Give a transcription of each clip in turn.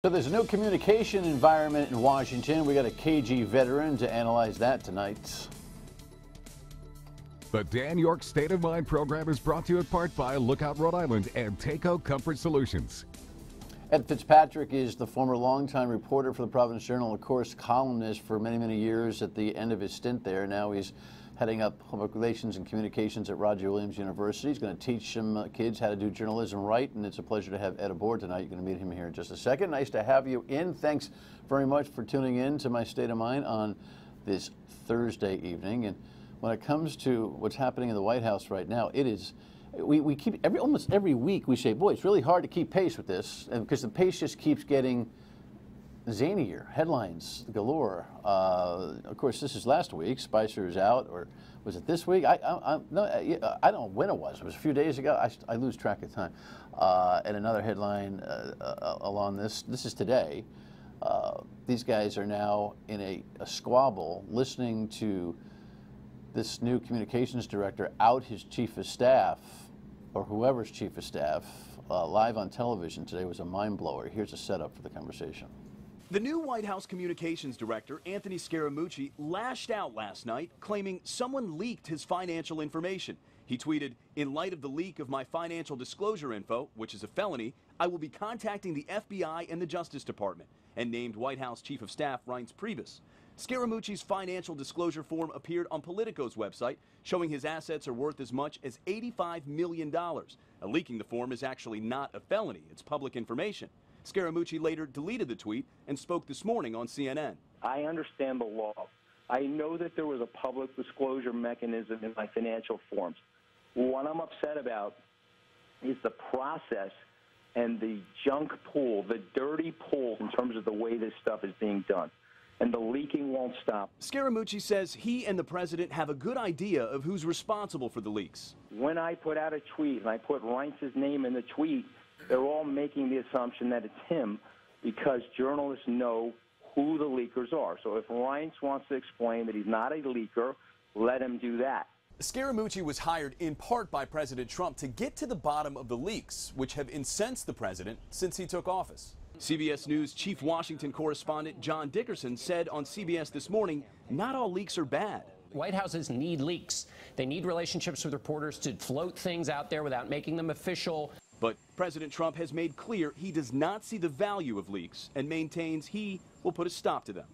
So there's a new communication environment in Washington. We got a KG veteran to analyze that tonight. The Dan York State of Mind program is brought to you in part by Lookout Rhode Island and Takeo Comfort Solutions. Ed Fitzpatrick is the former longtime reporter for the Providence Journal, of course, columnist for many, many years at the end of his stint there. Now he's heading up public relations and communications at Roger Williams University. He's going to teach some kids how to do journalism right, and it's a pleasure to have Ed aboard tonight. You're going to meet him here in just a second. Nice to have you in. Thanks very much for tuning in to my State of Mind on this Thursday evening. And when it comes to what's happening in the White House right now, it is, we keep, almost every week we say, boy, it's really hard to keep pace with this, and because the pace just keeps getting zanier, headlines galore. Of course, this is last week. Spicer is out, or was it this week? No, I don't know when it was. It was a few days ago. I lose track of time. And another headline along this. This is today. These guys are now in a squabble, listening to this new communications director out his chief of staff, or whoever's chief of staff, live on television today. Was a mind blower. Here's a setup for the conversation. The new White House communications director, Anthony Scaramouche, lashed out last night, claiming someone leaked his financial information. He tweeted, "In light of the leak of my financial disclosure info, which is a felony, I will be contacting the FBI and the Justice Department," and named White House Chief of Staff Reince Priebus. Scaramouche's financial disclosure form appeared on Politico's website, showing his assets are worth as much as $85 million. Leaking the form is actually not a felony. It's public information. Scaramouche later deleted the tweet and spoke this morning on CNN. I understand the law. I know that there was a public disclosure mechanism in my financial forms. What I'm upset about is the process and the junk pool, the dirty pool in terms of the way this stuff is being done. And the leaking won't stop. Scaramucci says he and the president have a good idea of who's responsible for the leaks. When I put out a tweet and I put Reince's name in the tweet, they're all making the assumption that it's him because journalists know who the leakers are. So if Reince wants to explain that he's not a leaker, let him do that. Scaramucci was hired in part by President Trump to get to the bottom of the leaks, which have incensed the president since he took office. CBS News chief Washington correspondent John Dickerson said on CBS This Morning, not all leaks are bad. White Houses need leaks. They need relationships with reporters to float things out there without making them official. But President Trump has made clear he does not see the value of leaks and maintains he will put a stop to them.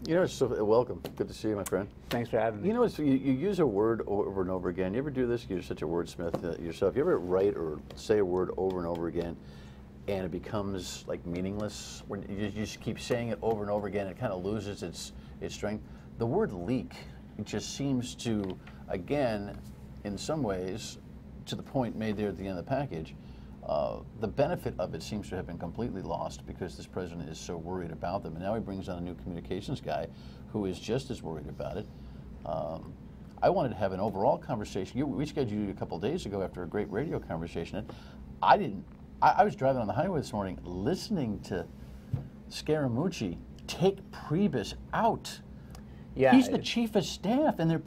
You know, so welcome. Good to see you, my friend. Thanks for having me. You know, you use a word over and over again. You ever do this? You're such a wordsmith yourself. You ever write or say a word over and over again, and it becomes like meaningless? When you just keep saying it over and over again, it kind of loses its strength. The word leak, it just seems to, again, in some ways, to the point made there at the end of the package, the benefit of it seems to have been completely lost because this president is so worried about them. And now he brings on a new communications guy who is just as worried about it. I wanted to have an overall conversation. We scheduled you a couple of days ago after a great radio conversation. And I was driving on the highway this morning listening to Scaramouche take Priebus out. Yeah, he's the chief of staff, and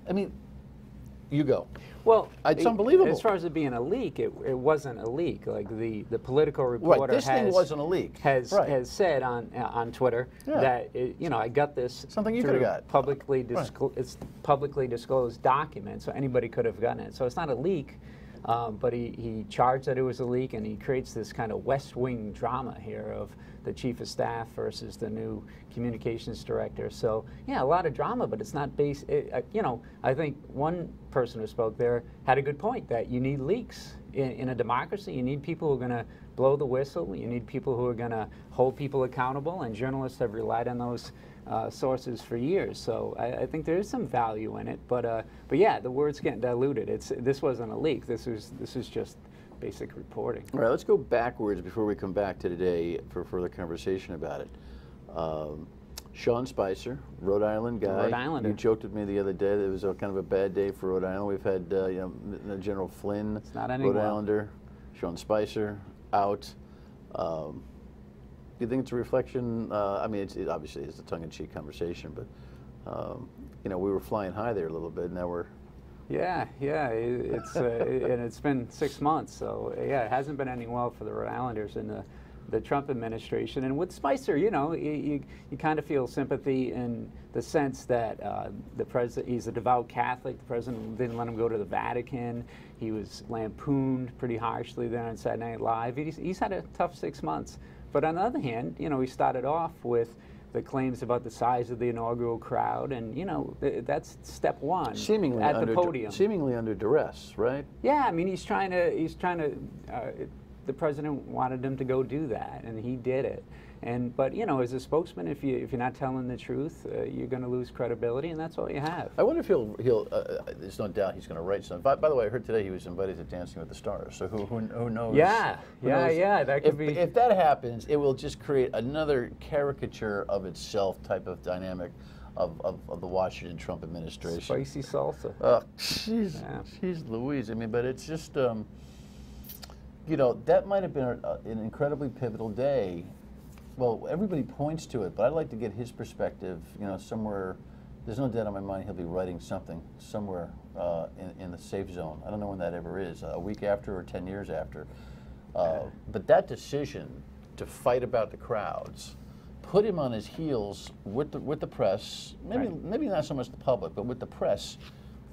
I mean, you go. Well, it's unbelievable. As far as it being a leak, it wasn't a leak. Like the Politico reporter right, this thing wasn't a leak. Has said on Twitter that I got this something you could have got publicly it's publicly disclosed document, so anybody could have gotten it. So it's not a leak. But he charged that it was a leak, and he creates this kind of West Wing drama here of the chief of staff versus the new communications director. So yeah, a lot of drama, but it's not based. I think one person who spoke there had a good point that you need leaks in a democracy. You need people who are going to blow the whistle. You need people who are going to hold people accountable, and journalists have relied on those sources for years. So I think there is some value in it, but yeah, the word's getting diluted. This wasn't a leak. This is just basic reporting. All right, let's go backwards before we come back to today for further conversation about it. Sean Spicer, Rhode Island guy. Rhode Islander. You joked with me the other day that it was kind of a bad day for Rhode Island. We've had General Flynn, it's not Rhode Islander, Sean Spicer out. Do you think it's a reflection? I mean, it obviously is a tongue-in-cheek conversation, but we were flying high there a little bit. Now we're Yeah, it's and it's been 6 months, so yeah, it hasn't been ending well for the Rhode Islanders in the the Trump administration. And with Spicer, you know, you kind of feel sympathy in the sense that the president, he's a devout Catholic. The president didn't let him go to the Vatican. He was lampooned pretty harshly there on Saturday Night Live. He's had a tough 6 months. But on the other hand, you know, he started off with the claims about the size of the inaugural crowd, and you know, that's step one. Seemingly at the podium. Seemingly under duress, right? Yeah, I mean, he's trying to. The president wanted him to go do that, and he did it. But you know, as a spokesman, if you're not telling the truth, you're going to lose credibility, and that's all you have. I wonder if he'll. There's no doubt he's going to write something. By the way, I heard today he was invited to Dancing with the Stars. So who knows? Yeah, who knows? yeah. That could be. If that happens, it will just create another caricature of itself type of dynamic of the Washington Trump administration. Spicy salsa. Jeez Louise. I mean, but it's just. You know, that might have been an incredibly pivotal day. Well, everybody points to it, but I'd like to get his perspective, you know, somewhere. There's no doubt in my mind he'll be writing something somewhere in the safe zone. I don't know when that ever is, a week after or 10 years after. But that decision to fight about the crowds put him on his heels with the press, maybe not so much the public, but with the press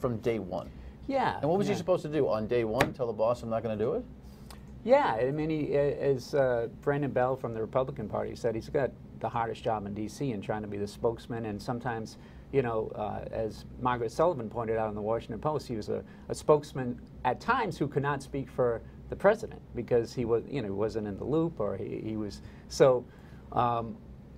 from day one. Yeah. And what was he supposed to do on day one? Tell the boss I'm not going to do it? Yeah, I mean, as Brandon Bell from the Republican Party said, he's got the hardest job in D.C. and trying to be the spokesman. And sometimes, you know, as Margaret Sullivan pointed out in the Washington Post, he was a spokesman at times who could not speak for the president because he was, you know, he wasn't in the loop, or he was so.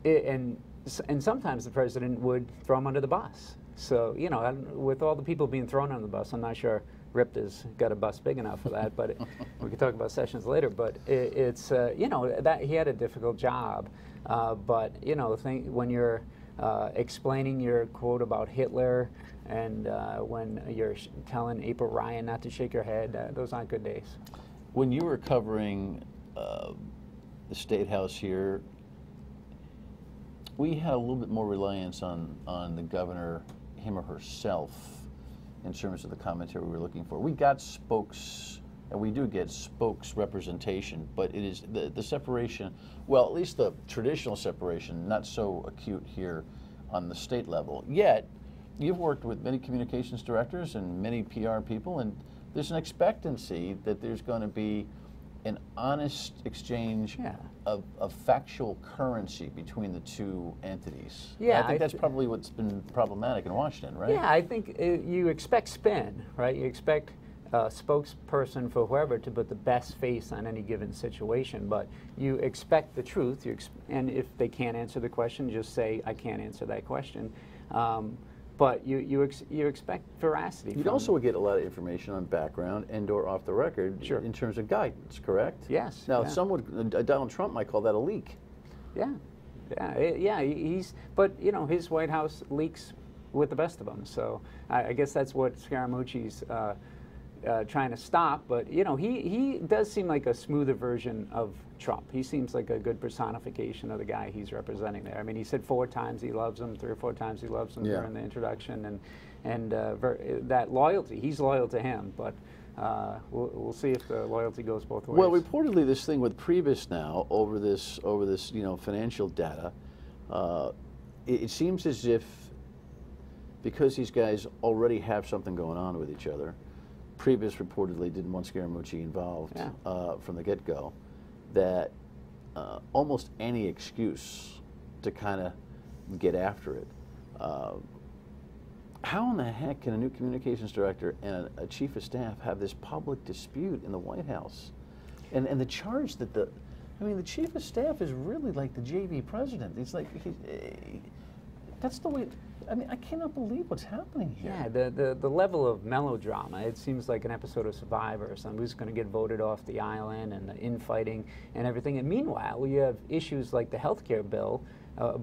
And sometimes the president would throw him under the bus. So, you know, with all the people being thrown under the bus, I'm not sure Rip has got a bus big enough for that, but we can talk about Sessions later. But it's you know, that he had a difficult job. But you know, when you're explaining your quote about Hitler, and when you're telling April Ryan not to shake her head, those aren't good days. When you were covering the State House here, we had a little bit more reliance on the governor, him or herself, in terms of the commentary we were looking for. We got spokes, and we do get spokes representation, but it is the separation, well, at least the traditional separation, not so acute here on the state level. Yet, you've worked with many communications directors and many PR people, and there's an expectancy that there's going to be an honest exchange of factual currency between the two entities. Yeah, I think that's probably what's been problematic in Washington, right? Yeah, I think you expect spin, right? You expect a spokesperson for whoever to put the best face on any given situation, but you expect the truth, and if they can't answer the question, just say, I can't answer that question. But you expect veracity. You'd also get a lot of information on background and/or off the record in terms of guidance, correct? Yes. Now, some would, Donald Trump might call that a leak. Yeah, but you know, his White House leaks with the best of them. So I guess that's what Scaramouche's trying to stop. But you know, he does seem like a smoother version of Trump. He seems like a good personification of the guy he's representing there. I mean, he said 4 times he loves him, 3 or 4 times he loves him during the introduction, and that loyalty, he's loyal to him, but we'll see if the loyalty goes both ways. Well, reportedly, this thing with Priebus now over this you know, financial data, it seems as if because these guys already have something going on with each other, Priebus reportedly didn't want Scaramucci involved from the get-go, that almost any excuse to kind of get after it. How in the heck can a new communications director and a chief of staff have this public dispute in the White House? And the charge that the chief of staff is really like the JV president. It's like, that's the way, I mean, I cannot believe what's happening here. Yeah, the level of melodrama, it seems like an episode of Survivor or something. Who's going to get voted off the island, and the infighting and everything. And meanwhile, you have issues like the health care bill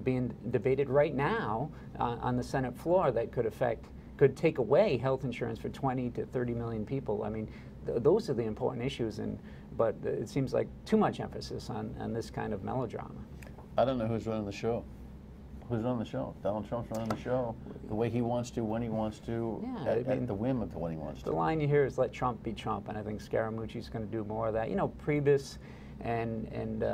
being debated right now on the Senate floor that could take away health insurance for 20 to 30 million people. I mean, those are the important issues, but it seems like too much emphasis on this kind of melodrama. I don't know who's running the show. Who's running the show? Donald Trump's running the show the way he wants to, when he wants to, at the whim of when he wants to. The line you hear is let Trump be Trump, and I think Scaramucci's going to do more of that. You know, Priebus and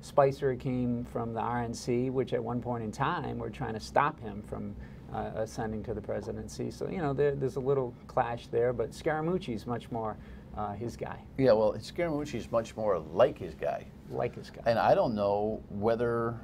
Spicer came from the RNC, which at one point in time were trying to stop him from ascending to the presidency. So, you know, there's a little clash there, but Scaramucci's much more his guy. Yeah, well, Scaramucci's much more like his guy. Like his guy. And I don't know whether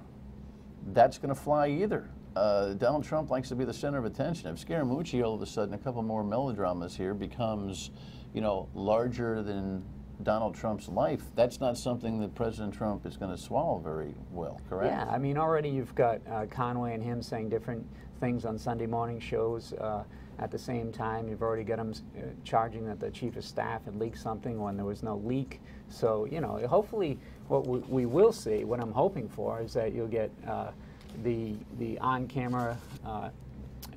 that's going to fly either. Donald Trump likes to be the center of attention. If Scaramucci all of a sudden, a couple more melodramas here, becomes, you know, larger than Donald Trump's life, that's not something that President Trump is going to swallow very well, correct? Yeah, I mean, already you've got Conway and him saying different things on Sunday morning shows. At the same time, you've already got him charging that the chief of staff had leaked something when there was no leak. So, you know, hopefully what we will see, what I'm hoping for, is that you'll get the on-camera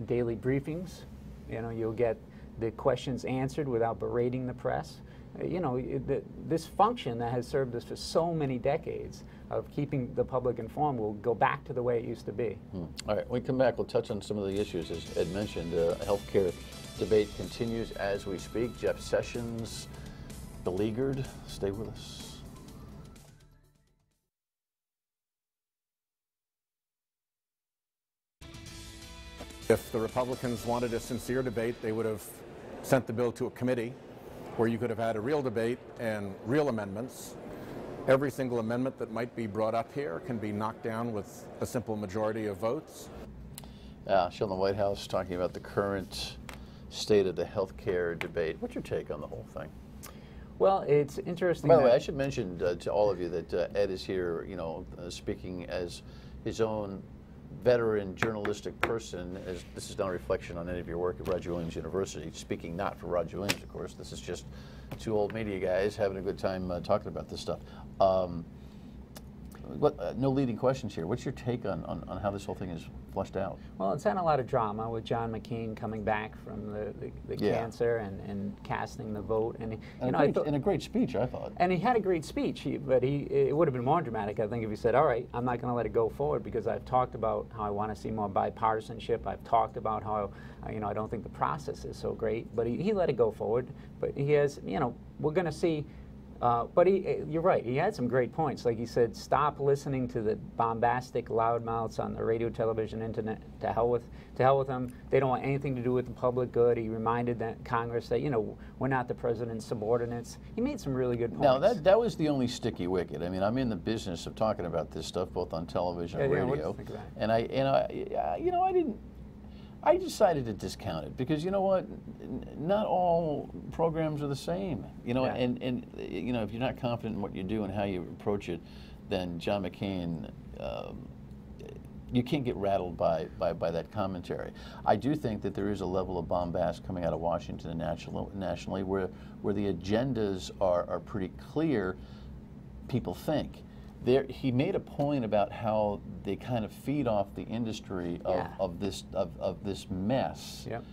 daily briefings. You know, you'll get the questions answered without berating the press. You know, this function that has served us for so many decades of keeping the public informed will go back to the way it used to be. All right, when we come back, we'll touch on some of the issues. As Ed mentioned, healthcare debate continues as we speak. Jeff Sessions, beleaguered. Stay with us. If the Republicans wanted a sincere debate, they would have sent the bill to a committee where you could have had a real debate and real amendments. Every single amendment that might be brought up here can be knocked down with a simple majority of votes. Still in the White House talking about the current state of the health care debate. What's your take on the whole thing? Well, it's interesting. By the way, I should mention to all of you that Ed is here, you know, speaking as his own veteran journalistic person, as this is not a reflection on any of your work at Roger Williams University, speaking not for Roger Williams, of course. This is just two old media guys having a good time talking about this stuff. No leading questions here. What's your take on how this whole thing is flushed out? Well, it's had a lot of drama with John McCain coming back from the cancer and casting the vote. And a great speech, I thought. And he had a great speech, but it would have been more dramatic, I think, if he said, all right, I'm not going to let it go forward because I've talked about how I want to see more bipartisanship. I've talked about how, I don't think the process is so great. But he let it go forward. But he has, we're going to see. But you're right, he had some great points. Like he said, stop listening to the bombastic loudmouths on the radio, television, internet. To hell with them. They don't want anything to do with the public good. He reminded that Congress that, we're not the president's subordinates. He made some really good points. Now, that was the only sticky wicket. I mean, I'm in the business of talking about this stuff, both on television and radio. What do you think of that? And I decided to discount it because you know what? Not all programs are the same. And if you're not confident in what you do and how you approach it, then John McCain, you can't get rattled by that commentary. I do think that there is a level of bombast coming out of Washington and nationally where the agendas are pretty clear. People think. He made a point about how they kind of feed off the industry of this mess. Yep.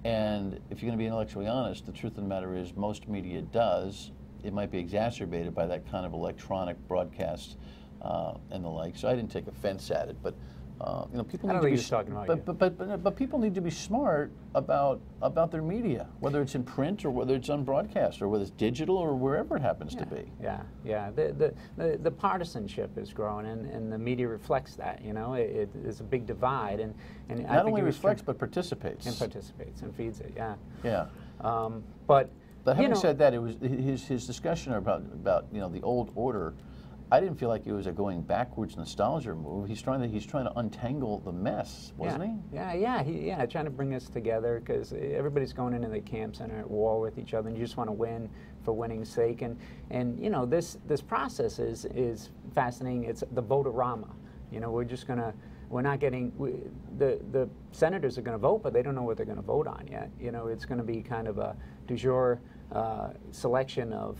And if you're going to be intellectually honest, the truth of the matter is most media does. It might be exacerbated by that kind of electronic broadcast and the like. So I didn't take offense at it, but people need to be talking about but people need to be smart about their media, whether it's in print or whether it's on broadcast or whether it's digital or wherever it happens to be. Yeah. The partisanship is growing, and the media reflects that. It's a big divide, and not only reflects but participates and feeds it. Yeah. But having said that, it was his discussion about the old order. I didn't feel like it was a going backwards nostalgia move. He's trying to untangle the mess, wasn't he? Yeah, trying to bring us together because everybody's going into the camps and are at war with each other, and you just want to win for winning's sake. And this process is fascinating. It's the vote-a-rama. We're not getting the senators are going to vote, but they don't know what they're going to vote on yet. It's going to be kind of a du jour selection of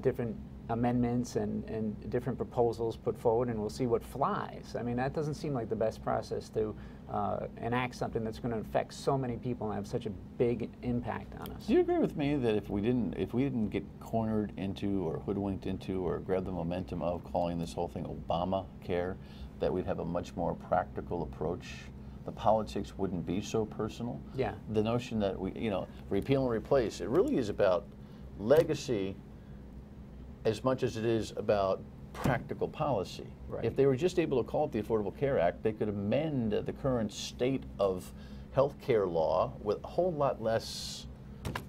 different amendments and different proposals put forward, and we'll see what flies. I mean, that doesn't seem like the best process to enact something that's going to affect so many people and have such a big impact on us. Do you agree with me that if we didn't get cornered into or hoodwinked into or grab the momentum of calling this whole thing Obamacare, that we'd have a much more practical approach? The politics wouldn't be so personal. Yeah. The notion that repeal and replace, it really is about legacy as much as it is about practical policy. Right. If they were just able to call it the Affordable Care Act, they could amend the current state of health care law with a whole lot less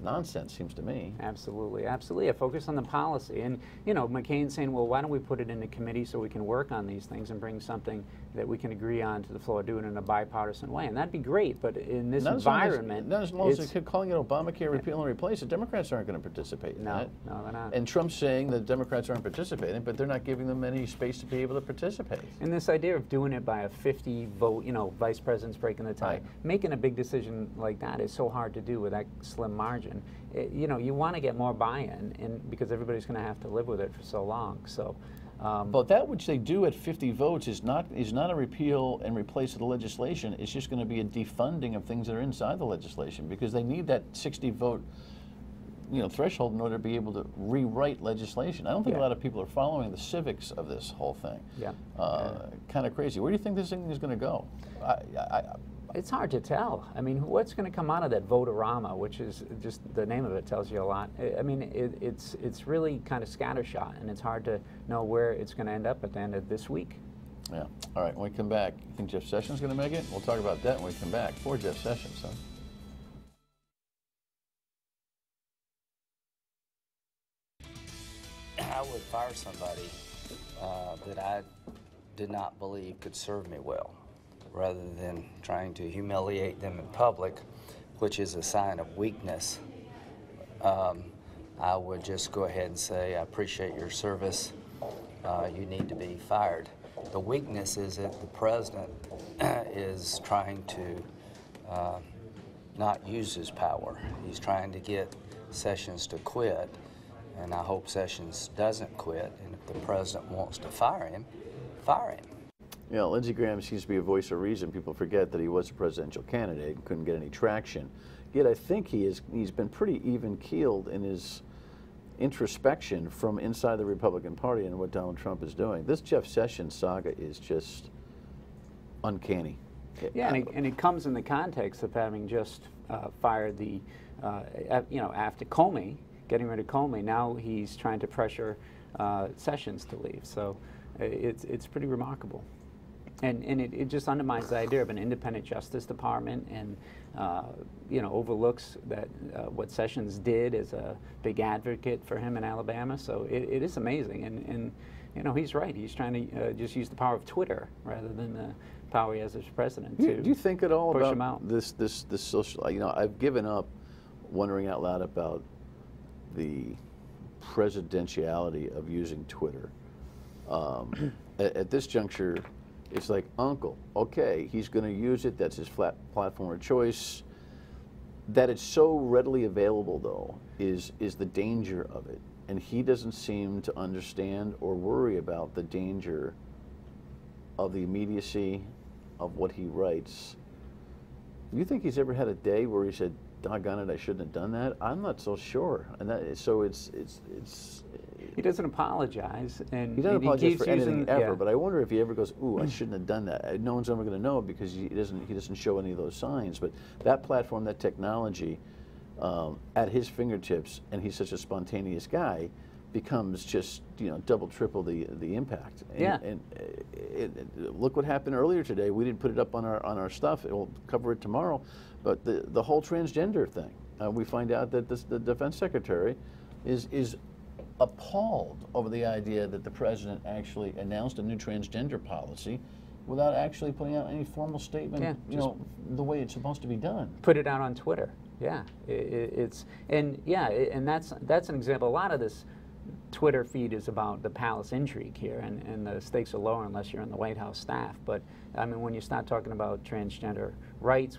nonsense, seems to me. Absolutely, absolutely. A focus on the policy. And, you know, McCain's saying, well, why don't we put it in the committee so we can work on these things and bring something that we can agree on to the floor, do it in a bipartisan way. And that'd be great, but in this environment... Not as long as they keep calling it Obamacare repeal and replace. The Democrats aren't going to participate in that. No, they're not. And Trump's saying the Democrats aren't participating, but they're not giving them any space to be able to participate. And this idea of doing it by a 50 vote, you know, vice president's breaking the tie, Right. making a big decision like that is so hard to do with that slim margin. You know, you want to get more buy-in, and because everybody's going to have to live with it for so long. So, but that which they do at 50 votes is not a repeal and replace of the legislation. It's just going to be a defunding of things that are inside the legislation, because they need that 60 vote, you know, threshold in order to be able to rewrite legislation. I don't think a lot of people are following the civics of this whole thing. Kind of crazy. Where do you think this thing is going to go? It's hard to tell. I mean, what's going to come out of that vote-a-rama, which is just the name of it tells you a lot. I mean, it's really kind of scattershot, and it's hard to know where it's going to end up at the end of this week. Yeah. All right. When we come back, you think Jeff Sessions is going to make it? We'll talk about that when we come back. For Jeff Sessions, huh? I would fire somebody that I did not believe could serve me well, rather than trying to humiliate them in public, which is a sign of weakness. I would just go ahead and say, I appreciate your service. You need to be fired. The weakness is that the president is trying to not use his power. He's trying to get Sessions to quit, and I hope Sessions doesn't quit. And if the president wants to fire him, fire him. You know, Lindsey Graham seems to be a voice of reason. People forget that he was a presidential candidate and couldn't get any traction. Yet I think he's been pretty even-keeled in his introspection from inside the Republican Party and what Donald Trump is doing. This Jeff Sessions saga is just uncanny. Yeah, and it comes in the context of having just fired the, you know, after Comey, getting rid of Comey. Now he's trying to pressure Sessions to leave. So it's pretty remarkable. And it just undermines the idea of an independent Justice Department, and you know, overlooks that what Sessions did as a big advocate for him in Alabama. So it is amazing, and you know, he's right. He's trying to just use the power of Twitter rather than the power he has as president. Do you think at all push him about out. this social? You know, I've given up wondering out loud about the presidentiality of using Twitter. At this juncture, it's like, uncle, okay, he's going to use it. That's his platform of choice. That it's so readily available, though, is the danger of it. And he doesn't seem to understand or worry about the danger of the immediacy of what he writes. Do you think he's ever had a day where he said, doggone it, I shouldn't have done that? I'm not so sure. And that, so it's He doesn't apologize, and he doesn't apologize for anything ever. Yeah. But I wonder if he ever goes, "Ooh, I shouldn't have done that." No one's ever going to know because he doesn't show any of those signs. But that platform, that technology, at his fingertips, and he's such a spontaneous guy, becomes just, you know, double, triple the impact. And, look what happened earlier today. We didn't put it up on our stuff. We'll cover it tomorrow. But the whole transgender thing, we find out that the defense secretary is appalled over the idea that the president actually announced a new transgender policy without actually putting out any formal statement, you know, the way it's supposed to be done. Put it out on Twitter. Yeah, and that's an example. A lot of this Twitter feed is about the palace intrigue here, and the stakes are lower unless you're in the White House staff. But I mean, when you start talking about transgender rights,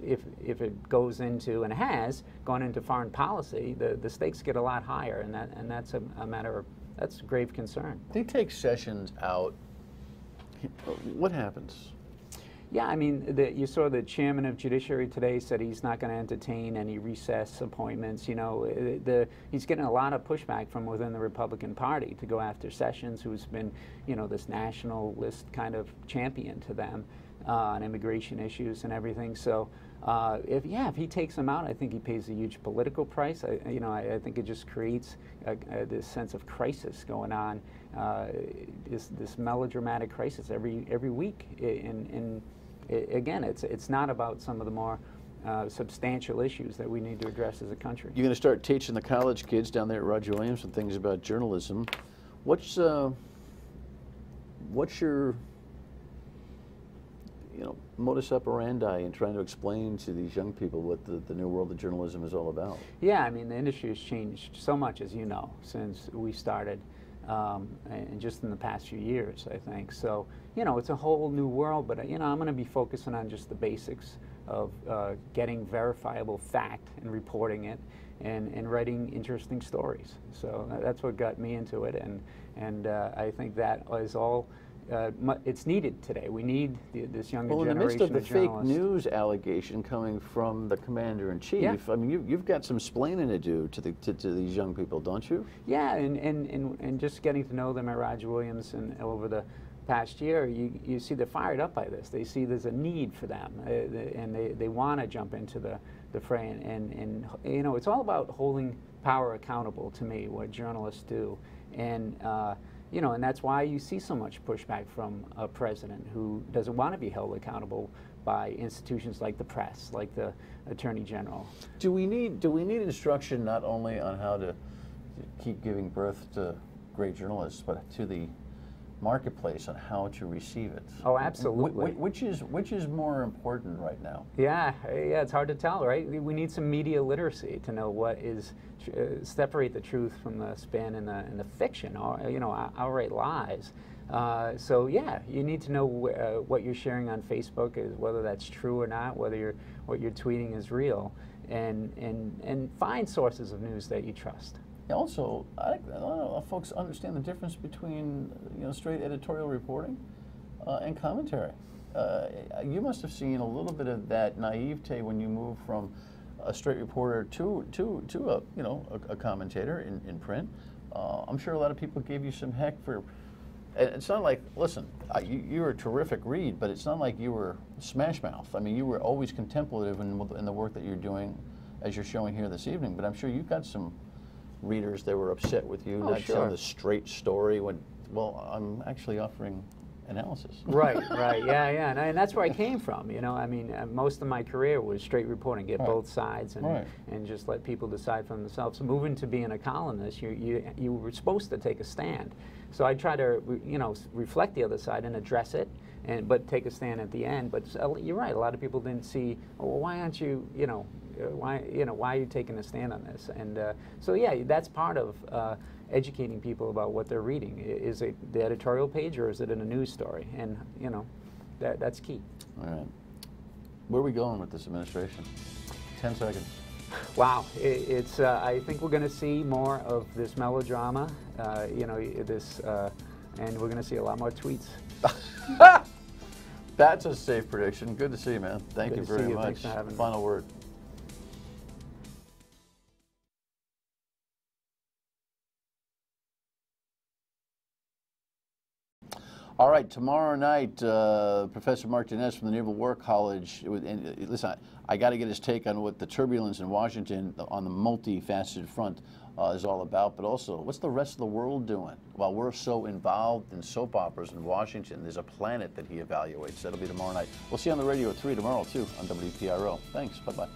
if it goes into, and has gone into foreign policy, the stakes get a lot higher, and that's a matter of, that's grave concern. They take Sessions out. What happens? Yeah, I mean, you saw the chairman of Judiciary today said he's not going to entertain any recess appointments. You know, he's getting a lot of pushback from within the Republican Party to go after Sessions, who's been, you know, this nationalist kind of champion to them on immigration issues and everything. So If he takes them out, I think he pays a huge political price. I think it just creates this sense of crisis going on, this melodramatic crisis every week. And again, it's not about some of the more substantial issues that we need to address as a country. You're going to start teaching the college kids down there at Roger Williams some things about journalism. What's your modus operandi in trying to explain to these young people what the new world of journalism is all about? Yeah, I mean, the industry has changed so much, as you know, since we started, and just in the past few years, I think. So, it's a whole new world, but, I'm going to be focusing on just the basics of getting verifiable fact and reporting it and writing interesting stories. So that's what got me into it, and I think that is all it's needed today. We need this younger generation of journalists. Well, in the midst of the fake news allegation coming from the commander-in-chief, yeah. I mean, you've got some splaining to do to these young people, don't you? Yeah, and just getting to know them at Roger Williams and over the past year, you see they're fired up by this. They see there's a need for them, and they want to jump into the fray. And it's all about holding power accountable, to me, what journalists do. And and that's why you see so much pushback from a president who doesn't want to be held accountable by institutions like the press, like the Attorney General. Do we need instruction not only on how to keep giving birth to great journalists, but to the marketplace on how to receive it? Oh, absolutely. Which is more important right now? Yeah, it's hard to tell, right? We need some media literacy to know what is separate the truth from the spin and the fiction, or outright lies. So yeah, you need to know what you're sharing on Facebook is, whether that's true or not, whether what you're tweeting is real, and find sources of news that you trust. Also, I don't know if folks understand the difference between straight editorial reporting and commentary. You must have seen a little bit of that naivete when you moved from a straight reporter to a commentator in print. I'm sure a lot of people gave you some heck for. It's not like, listen, you were a terrific read, but it's not like you were smash mouth. I mean, you were always contemplative in the work that you're doing, as you're showing here this evening. But I'm sure you've got some readers that were upset with you not telling the straight story when, well, I'm actually offering analysis. Right, yeah, and that's where I came from. I mean, most of my career was straight reporting, get both sides, and just let people decide for themselves. So moving to being a columnist, you were supposed to take a stand. So I try to, reflect the other side and address it, but take a stand at the end. But you're right, a lot of people didn't see, well, why aren't you, why are you taking a stand on this? And so yeah, that's part of educating people about what they're reading. Is it the editorial page or is it in a news story? And that's key. All right, where are we going with this administration? 10 seconds. Wow, it's. I think we're going to see more of this melodrama. And we're going to see a lot more tweets. That's a safe prediction. Good to see you, man. Thank you very much. Thanks for having me. Final word. All right, tomorrow night, Professor Mark Dinez from the Naval War College. Listen, I got to get his take on what the turbulence in Washington on the multifaceted front is all about, but also what's the rest of the world doing? While we're so involved in soap operas in Washington, there's a planet that he evaluates. That'll be tomorrow night. We'll see you on the radio at 3 tomorrow, too, on WPRO. Thanks. Bye-bye.